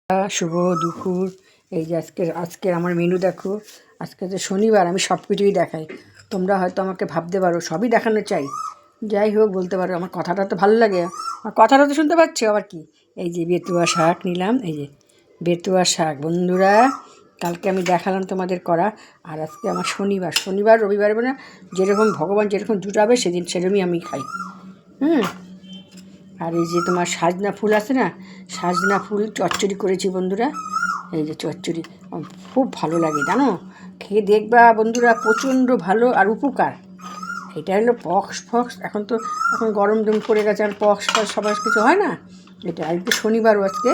শুভ দুপুর। এই যে আজকে আমার মেনু দেখো। আজকে তো শনিবার, আমি সব কিছুই দেখাই। তোমরা হয়তো আমাকে ভাবতে পারো সবই দেখানো চাই, যাই হোক বলতে পারো। আমার কথাটা তো ভালো লাগে, আমার কথাটা তো শুনতে পাচ্ছ। আবার কি, এই যে বেতুয়া শাক নিলাম, এই যে বেতুয়া শাক বন্ধুরা, কালকে আমি দেখালাম তোমাদের করা। আর আজকে আমার শনিবার রবিবার না, যেরকম ভগবান যেরকম জুটাবে সেরকমই আমি খাই। আর এই যে তোমার সাজনা ফুল আছে না, সাজনা ফুল চচ্চড়ি করেছি বন্ধুরা। এই যে চচ্চড়ি খুব ভালো লাগে জানো, খেয়ে দেখবা বন্ধুরা, প্রচণ্ড ভালো আর উপকার। এটা হলো পক্স, এখন গরম দিন পড়ে গেছে, আর পক্স সবার কিছু হয় না। এটা আজকে শনিবারও আজকে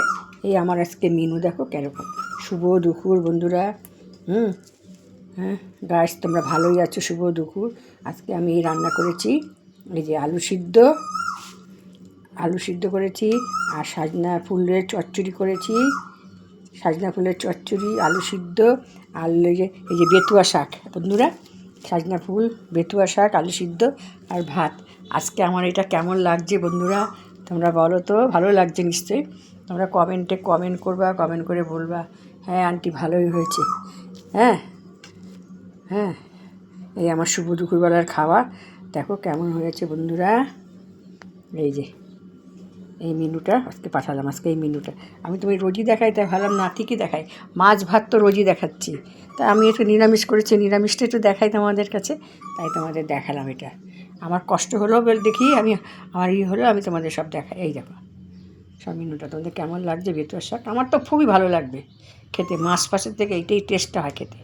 এই আমার আজকে মেনু দেখো কীরকম। শুভ দুপুর বন্ধুরা। হ্যাঁ গাইস, তোমরা ভালোই আছো? শুভ দুপুর। আজকে আমি এই রান্না করেছি, এই যে আলু সিদ্ধ করেছি, আর সাজনা ফুলের চচ্চড়ি করেছি। সাজনা ফুলের চচ্চড়ি, আলু সিদ্ধ, আর এই যে বেতুয়া শাক বন্ধুরা, সাজনা ফুল, বেতুয়া শাক, আলু সিদ্ধ আর ভাত। আজকে আমার এটা কেমন লাগছে বন্ধুরা, তোমরা বলো তো? ভালো লাগছে নিশ্চয়ই। তোমরা কমেন্টে কমেন্ট করবা, কমেন্ট করে বলবা হ্যাঁ আন্টি ভালোই হয়েছে। হ্যাঁ হ্যাঁ এই আমার শুভ দুপুরবেলার খাওয়া দেখো কেমন হয়েছে বন্ধুরা। এই যে এই মেনুটা আজকে পাঠালাম, আজকে এই মেনুটা আমি তুমি রোজই দেখাই, তাই ভাবলাম নাতিকে দেখাই। মাছ ভাত তো রোজই দেখাচ্ছি, তাই আমি একটু নিরামিষ করেছি, নিরামিষটা একটু দেখাই তোমাদের কাছে, তাই তোমাদের দেখালাম। এটা আমার কষ্ট হলেও দেখি আমি, আমার হলেও আমি তোমাদের সব দেখাই। এই দেখো সব মেনুটা তোমাদের কেমন লাগছে। বেতুয়ার শাক আমার তো খুবই ভালো লাগবে খেতে, মাছ ফাঁসের থেকে এইটাই টেস্টটা হয় খেতে।